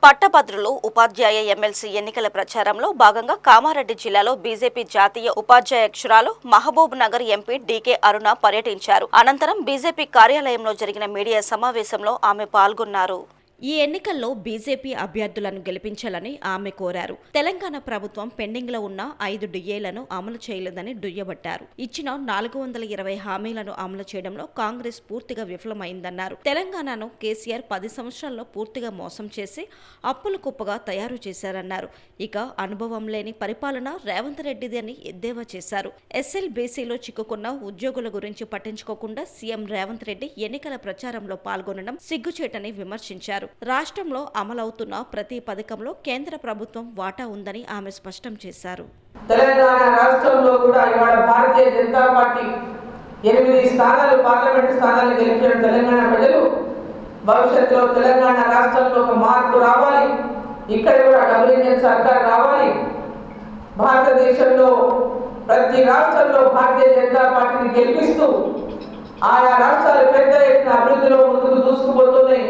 పట్టభద్రులు ఉపాధ్యాయ MLC ఎన్నికల ప్రచారంలో భాగంగా కామారెడ్డి జిల్లాలో బీజేపీ జాతీయ ఉపాధ్యక్షురాలు మహబూబ్ నగర్ ఎంపీ డీకే అరుణ పర్యటించారు. అనంతరం బీజేపీ కార్యాలయంలో జరిగిన మీడియా సమావేశంలో ఆమె పాల్గొన్నారు. ఈ ఎన్నికల్లో బీజేపీ అభ్యర్థులను గెలిపించాలని ఆమె కోరారు. తెలంగాణ ప్రభుత్వం పెండింగ్లో ఉన్న 5 డిఏలను అమలు చేయలేదని దుయ్యబట్టారు. ఇచ్చిన 420 హామీలను అమలు చేయడంలో కాంగ్రెస్ పూర్తిగా విఫలమైందన్నారు. తెలంగాణను కేసీఆర్ 10 సంవత్సరాల్లో పూర్తిగా మోసం చేసి అప్పుల కుప్పగా తయారు చేశారన్నారు. ఇక అనుభవం లేని పరిపాలన రేవంత్ రెడ్డిది అని ఎద్దేవా చేశారు. ఎస్ఎల్బీసీలో చిక్కుకున్న ఉద్యోగుల గురించి పట్టించుకోకుండా సీఎం రేవంత్ రెడ్డి ఎన్నికల ప్రచారంలో పాల్గొనడం సిగ్గుచేటని విమర్శించారు. రాష్ట్రంలో అమలవుతున్న ప్రతి పథకంలో కేంద్ర ప్రభుత్వం వాటా ఉందని ఆమె స్పష్టం చేశారు. తెలంగాణ రాష్ట్రంలో కూడా ఇవాళ భారతీయ జనతా పార్టీ 8 స్థానాలు పార్లమెంట్ స్థానాలు గెలిచిన తెలంగాణ ప్రజలు భవిష్యత్తులో తెలంగాణ రాష్ట్రంలో ఒక మార్పు రావాలి, ఇక్కడ కూడా డబుల్ ఇంజిన్ సర్కార్ రావాలి, భారతదేశంలో ప్రతి రాష్ట్రంలో భారతీయ జనతా పార్టీని గెలిపిస్తూ ఆయా రాష్ట్రాలు పెద్ద ఎత్తున అభివృద్ధిలో ముందుకు దూసుకుపోతున్నాయి.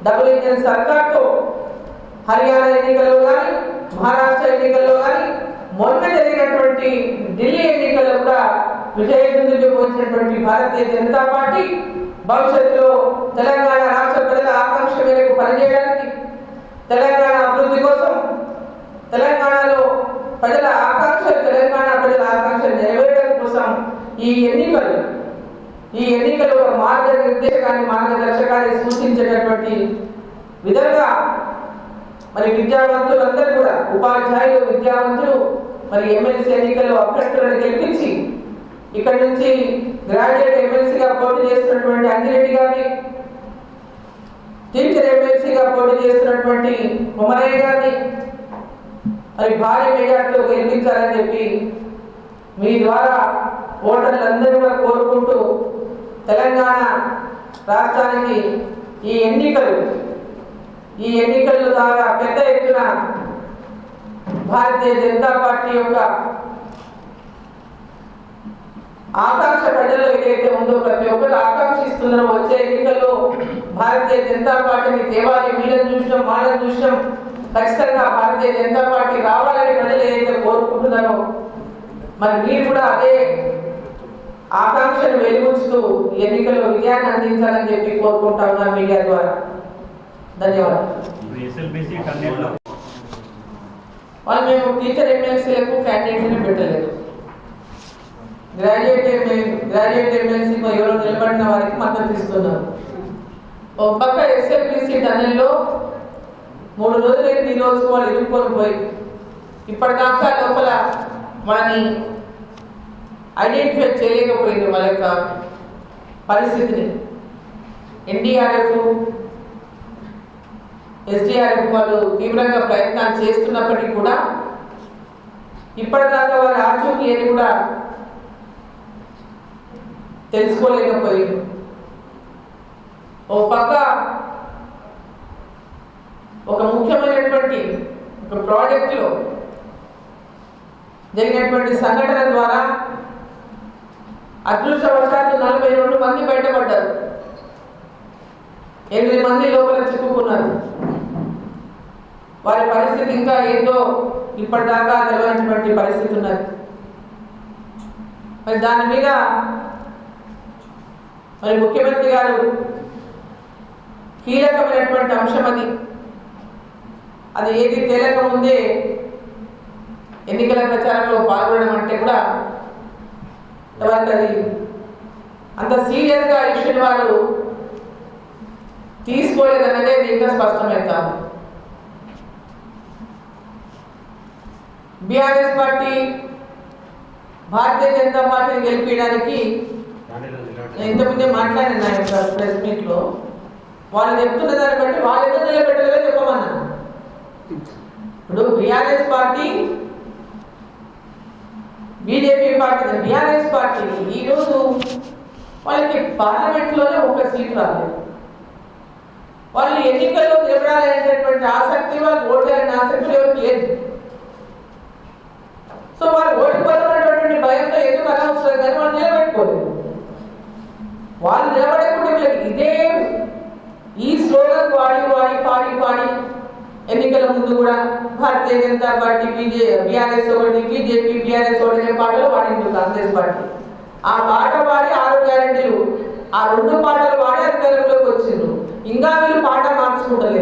డబుల్ ఇంజిన్ సర్కార్తో హర్యానా ఎన్నికల్లో కానీ మహారాష్ట్ర ఎన్నికల్లో కానీ మొన్న జరిగినటువంటి ఢిల్లీ ఎన్నికల్లో కూడా విజయదుందుకు వచ్చినటువంటి భారతీయ జనతా పార్టీ భవిష్యత్తులో తెలంగాణ రాష్ట్ర ప్రజల ఆకాంక్ష మేరకు పనిచేయడానికి, తెలంగాణ అభివృద్ధి కోసం, తెలంగాణలో ప్రజల ఆకాంక్ష నెరవేరడం కోసం ఈ ఎన్నికలు ఒక మార్గదర్శకాన్ని సూచించేటటువంటి విధంగా మరి విద్యావంతులందరూ కూడా ఉపాధ్యాయులు, విద్యావంతులు మరి ఎమ్మెల్సీ ఎన్నికల్లో అభ్యర్థులను గెలిపించి ఇక్కడ నుంచి గ్రాడ్యుయేట్ ఎమ్మెల్సీగా పోటీ చేస్తున్నటువంటి అంజిరెడ్డి గారిని, టీచర్ ఎమ్మెల్సీగా పోటీ చేస్తున్నటువంటి కొమరయ్య గారిని మరి భారీ మెజార్టీతో గెలిపించాలని చెప్పి మీ ద్వారా ఓటర్లందరూ కూడా కోరుకుంటూ తెలంగాణ రాష్ట్రానికి ఈ ఎన్నికల ద్వారా పెద్ద ఎత్తున భారతీయ జనతా పార్టీ యొక్క ఆకాంక్ష ప్రజల్లో ఏదైతే ఉందో ప్రతి ఒక్కరు ఆకాంక్షిస్తున్నారో వచ్చే ఎన్నికల్లో భారతీయ జనతా పార్టీని తేవాలి, వీళ్ళని చూసినాం వాళ్ళని చూసినాం, ఖచ్చితంగా భారతీయ జనతా పార్టీ రావాలని ప్రజలు ఏదైతే కోరుకుంటున్నారో మరి మీరు కూడా అదే ఆకాంక్షను వెలుగుస్తూ ఎన్నికల్లో విజయాన్ని అందించాలని చెప్పి కోరుకుంటా ఉన్నాం మీడియా ద్వారా. ధన్యవాదాలు. వాళ్ళు మేము టీచర్ ఎమ్మెల్సీలకు క్యాండిడేట్ని పెట్టలేదు. గ్రాడ్యుయేట్ ఎమ్మెల్సీలో ఎవరో నిలబడిన వారికి మద్దతు ఇస్తున్నారు. ఒక పక్క ఎస్ఎల్బీసీ టన్నెల్లో 3 రోజులైంది, ఈ రోజుకు వాళ్ళు ఇరుక్కొని పోయి ఇప్పటిదాకా లోపల మనని ఐడెంటిఫై చేయలేకపోయింది వాళ్ళ యొక్క పరిస్థితిని. ఎన్డీఆర్ఎఫ్, ఎస్డీఆర్ఎఫ్ వాళ్ళు తీవ్రంగా ప్రయత్నాలు చేస్తున్నప్పటికీ కూడా ఇప్పటిదాకా వారి ఆచూకీ అని కూడా తెలుసుకోలేకపోయింది. ఓ పక్క ఒక ముఖ్యమైనటువంటి ఒక ప్రాజెక్టులో జరిగినటువంటి సంఘటన ద్వారా అదృష్టవశాత్తు 42 మంది బయటపడ్డారు, 8 మంది లోపల చిక్కుకున్నారు. వారి పరిస్థితి ఇంకా ఏందో ఇప్పటిదాకా తెలియనటువంటి పరిస్థితి ఉన్నది. మరి దాని మీద మరి ముఖ్యమంత్రి గారు కీలకమైనటువంటి అంశం అది ఏది తేలక ముందే ఎన్నికల ప్రచారంలో పాల్గొనడం అంటే కూడా ఎవరికి అది అంత సీరియస్గా ఇష్యూని వారు తీసుకోలేదన్నదే ఇంకా స్పష్టమవుతాం. బీఆర్ఎస్ పార్టీ భారతీయ జనతా పార్టీని గెలిపించడానికి ఇంతకుముందే మాట్లాడిన ప్రెస్ మీట్లో వాళ్ళు చెప్తున్న దాన్ని బట్టి వాళ్ళు ఎందుకు నిలబెట్టలేదో చెప్పమన్నా. ఇప్పుడు BRS party BJP party, BRS party ఈరోజు వాళ్ళకి పార్లమెంట్లోనే 1 సీటు రాలేదు. వాళ్ళు ఎన్నికల్లో నిలబడాలనేటటువంటి ఆసక్తి, వాళ్ళు ఓటాలని ఆసక్తి ఎవరికి లేదు. సో వాళ్ళు ఓడిపోతున్నటువంటి భయంతో ఎందుకు అనవసరం కానీ వాళ్ళు నిలబెట్టుకోలేదు. వాళ్ళు నిలబడకుండా ఇదే ఈ స్లోగన్ వాడి ముందు కూడా భారతీయ జనతా పార్టీ బీఆర్ఎస్ ఒకటి, బీజేపీ బీఆర్ఎస్ ఒకటి అనే పాటలు పాడింది కాంగ్రెస్ పార్టీ. ఆ పాట పాడి 6 గ్యారెంటీలు, ఆ 2 పాటలు పాడి అధికారంలోకి వచ్చిండ్రు. ఇంకా వీళ్ళు పాట మార్చుకుంటలేదు.